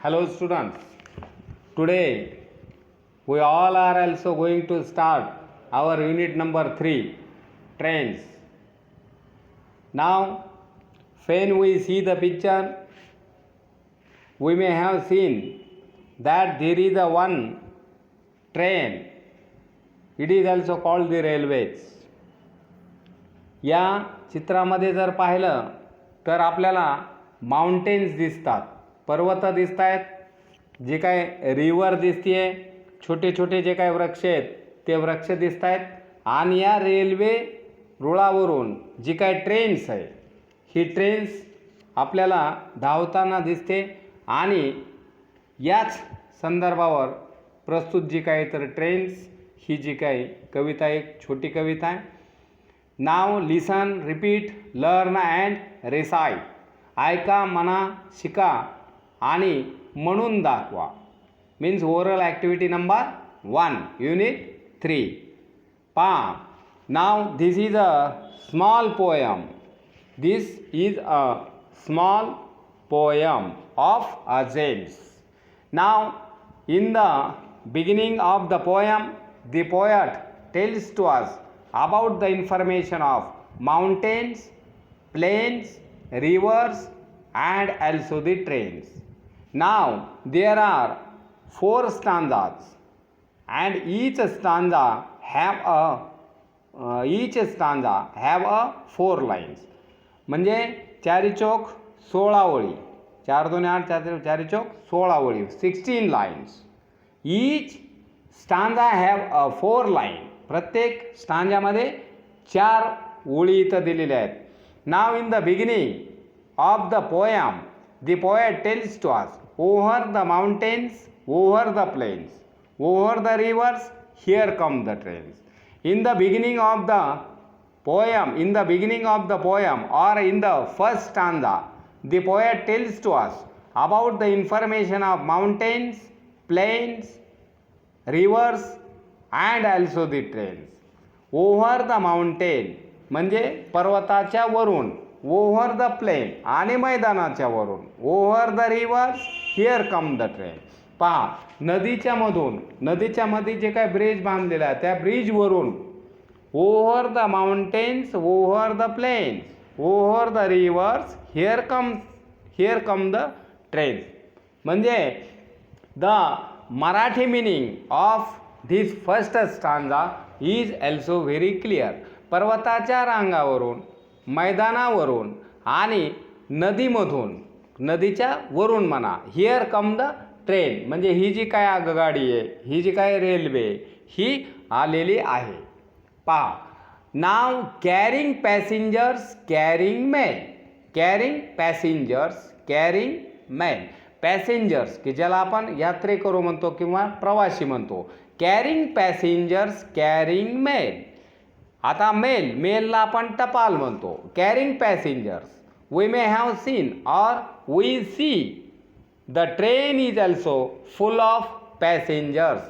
Hello students, today we all are also going to start our unit number 3, trains. Now when we see the picture, we may have seen that there is a one train. It is also called the railways. या चित्रामध्ये जर पाहिलं तर आपल्याला mountains दिसतात, पर्वत दिसत आहेत, जे काय रिव्हर दिसतीये, छोटे छोटे जे काय वृक्ष आहेत ते वृक्ष दिसत आहेत, आणि या रेल्वे रुळावरून जी काय ट्रेन्स आहे ही ट्रेन्स आपल्याला धावताना दिसते. आणि याच संदर्भावर प्रस्तुत जी काय तर ट्रेन्स ही जी काय कविता एक छोटी कविता आहे. नाव listen, repeat, learn and recite. ऐका, म्हणा, शिका आणि म्हणून दाखवा. Means oral activity number 1, unit 3. पहा, नाव this is a small poem. This is a small poem of James. Now, in the beginning of the poem, the poet tells to us about the information of mountains, plains, rivers, and also the trains. Now, there are 4 stanzas, and each stanza have a 4 lines. म्हणजे चारी चौक 16 ओळी, 4 2 8, चारी चौक 16 ओळी, 16 lines. Each stanza have a 4 line. प्रत्येक स्टांजामध्ये 4 ओळी इथं दिलेल्या आहेत. नाव in the beginning of the poem the poet tells to us over the mountains, over the plains, over the rivers, here come the trains. In the beginning of the poem or in the first stanza, the poet tells to us about the information of mountains, plains, rivers and also the trains. Over the mountain म्हणजे पर्वताच्या वरून, over the plain आणि मैदानाच्या वरून, over the rivers, here come the train. पहा, नदीच्या मध्ये जे काय ब्रिज बांधलेला आहे त्या ब्रिजवरून over the mountains, over the plains, over the rivers, here come the trains. म्हणजे the Marathi meaning of this first stanza is also very clear. पर्वताच्या रांगावरून, मैदानावरून आणि नदीमधून, नदीच्या वरून म्हणा, here come the train म्हणजे ही जी काय आगगाडी आहे, ही जी काय रेल्वे ही आलेली आहे. पहा, नाव carrying passengers, carrying mail. Carrying passengers, carrying mail. Passengers की ज्याला आपण यात्रेकरू म्हणतो किंवा प्रवासी म्हणतो. Carrying passengers, carrying mail. आता मेलला आपण टपाल म्हणतो. Carrying passengers, we may have seen और we see the train is also full of passengers.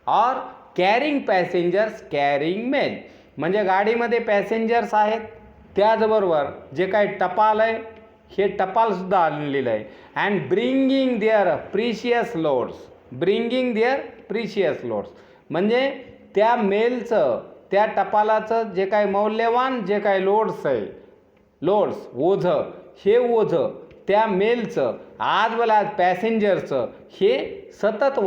और कॅरिंग पॅसेंजर्स, कॅरिंग मेन म्हणजे गाडीमध्ये पॅसेंजर्स आहेत, त्याचबरोबर जे काही टपाल आहे हे टपालसुद्धा आणलेलं आहे. And bringing their precious loads. Bringing their precious loads म्हणजे त्या मेलचं, त्या टपालाचं जे काही मौल्यवान जे काही लोड्स आहे, लोड्स ओझं, हे ओझं त्या मेलचं आज मला पॅसेंजरचं हे सतत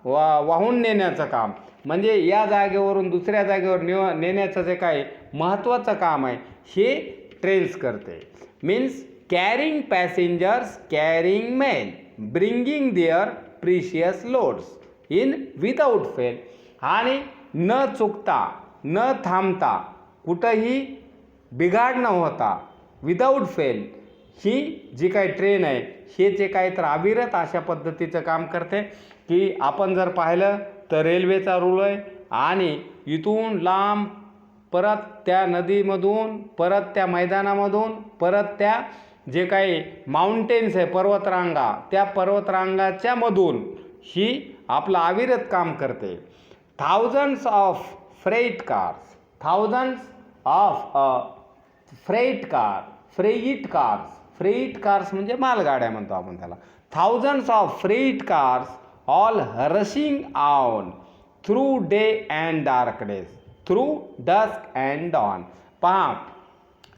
वाहून नेण्याचं काम, म्हणजे या जागेवरून दुसऱ्या जागेवर नेण्याचं जे काही महत्त्वाचं काम आहे हे ट्रेन्स करते. Means carrying passengers, carrying men, bringing their precious loads in without fail. आणि न चुकता, न थांबता, कुठंही बिघाड न होता, विदाऊट फेल ही जी काही ट्रेन आहे हे जे काही तर अविरत अशा पद्धतीचं काम करते. की आपण जर पाहिलं तर रेल्वेचा रूळ आहे आणि इथून लांब परत त्या नदीमधून, परत त्या मैदानामधून, परत त्या जे काही माउंटेन्स आहे पर्वतरांगा, त्या पर्वतरांगाच्या मधून ही आपलं अविरत काम करते. Thousands of freight cars freight cars म्हणजे मालगाड्या म्हणतो आपण त्याला. Thousands of freight cars all rushing on through day and darkness, through dusk and dawn. पहा,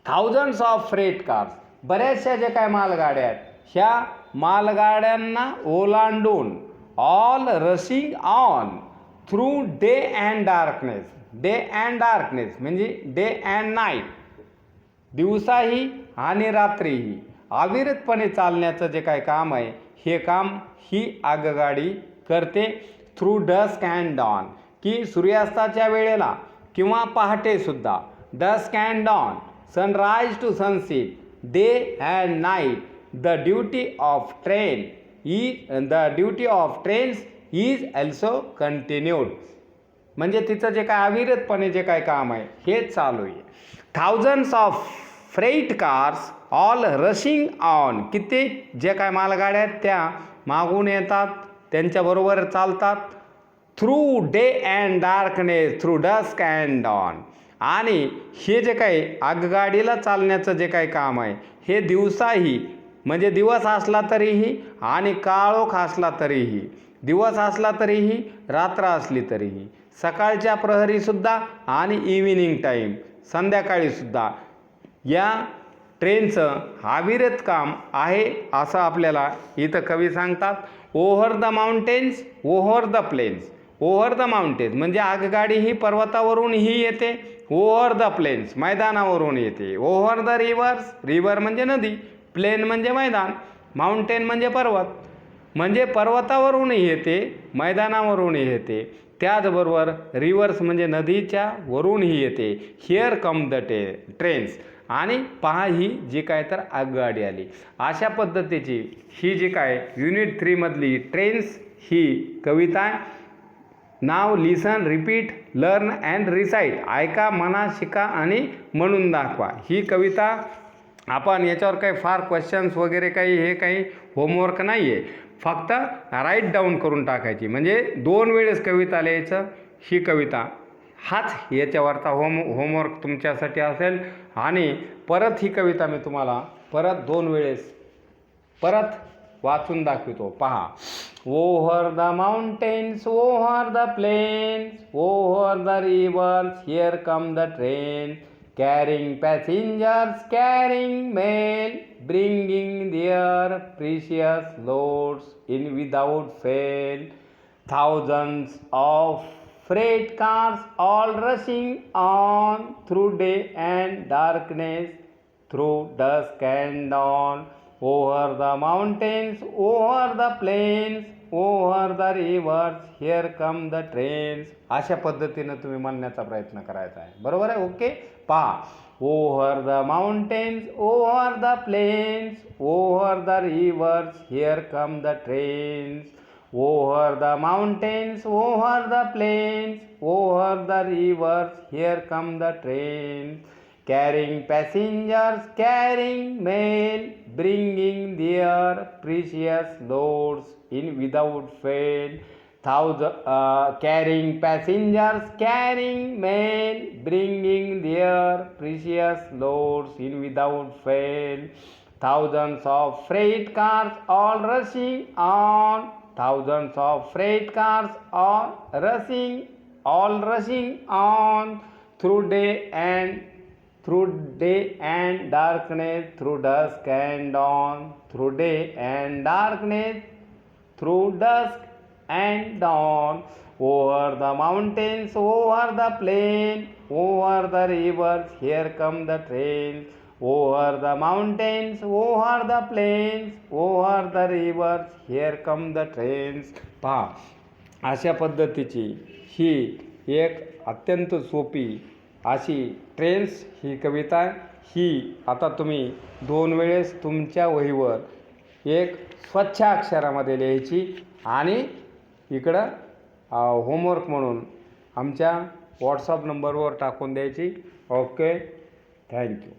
थाउजंड्स ऑफ फ्रेट कार्स, बऱ्याचशा जे काय मालगाड्या आहेत, ह्या मालगाड्यांना ओलांडून all rushing on through day and darkness. Day and darkness म्हणजे डे अँड नाईट, दिवसाही आणि रात्रीही अविरतपणे चालण्याचं जे काय काम आहे, हे काम ही आगगाडी करते. थ्रू डस्क अँड डॉन, की सूर्यास्ताच्या वेळेला किंवा पहाटेसुद्धा. Dusk and dawn, sunrise to sunset, day and night. The duty of trains is also continued. म्हणजे तिचं जे काय अविरतपणे जे काय काम आहे हेच चालू आहे. Thousands of freight cars all rushing on, किती जे काय मालगाड्या आहेत त्या मागून येतात, त्यांच्याबरोबर चालतात. Through day and darkness, through dusk and dawn. आणि हे जे काही आगगाडीला चालण्याचं जे काही काम आहे हे दिवसाही, म्हणजे दिवस असला तरीही आणि काळोख असला तरीही, दिवस असला तरीही, रात्र असली तरीही, सकाळच्या प्रहरीसुद्धा आणि इव्हिनिंग टाईम, संध्याकाळीसुद्धा या ट्रेनचं अविरत काम आहे असं आपल्याला इथं कवी सांगतात. Over the mountains, over the plains. Over the mountains म्हणजे आगगाडी ही पर्वतावरूनही येते, ओव्हर द प्लेन्स मैदानावरून येते. ओव्हर द रिव्हर्स, रिव्हर म्हणजे नदी, प्लेन म्हणजे मैदान, माउंटेन म्हणजे पर्वत, म्हणजे पर्वतावरूनही येते, मैदानावरूनही येते. त्याचबरोबर रिव्हर्स म्हणजे नदीच्या वरूनही येते. Here come the trains. आणि पहा ही जी काय तर आगगाडी आली. अशा पद्धतीची ही जी काय युनिट 3 मधली ट्रेन्स ही कविता आहे. नाव listen, repeat, learn and recite. ऐका, म्हणा, शिका आणि म्हणून दाखवा. ही कविता आपण याच्यावर काही फार क्वेश्चन्स वगैरे काही हे काही होमवर्क नाही आहे, फक्त राईट डाऊन करून टाकायची. म्हणजे 2 वेळेस कविता लिहायचं. ही कविता हाच याच्यावरचा होमवर्क तुमच्यासाठी असेल. आणि परत ही कविता मी तुम्हाला परत 2 वेळेस परत वाचून दाखवतो. पहा. Over the mountains, over the plains, over the rivers, here come the train, carrying passengers, carrying mail, bringing their precious loads in without fail. Thousands of freight cars all rushing on through day and darkness, through dusk and dawn, over the mountains, over the plains, over the rivers, here come the trains. अशा पद्धतीने तुम्ही म्हणण्याचा प्रयत्न करायचा आहे. बरोबर आहे? Okay. पहा. Over the mountains, over the plains, over the rivers, here come the trains. Over the mountains, over the plains, over the rivers, here come the trains, carrying passengers, carrying mail, bringing their precious loads in without fail. Carrying passengers, carrying mail, bringing their precious loads in without fail. Thousands of freight cars all rushing on. Thousands of freight cars all rushing on through day and darkness, through dusk and dawn, through day and darkness, through dusk and dawn. Over the mountains, over the plain, over the rivers, here come the trains. Over the mountains, over the plains, over the rivers, here come the trains. पहा, अशा पद्धतीची ही एक अत्यंत सोपी अशी trains ही कविता ही आता तुम्ही 2 वेळेस तुमच्या वहीवर एक स्वच्छ अक्षरामध्ये लिहायची आणि इकडं होमवर्क म्हणून आमच्या व्हॉट्सअप नंबरवर टाकून द्यायची. Okay, thank you.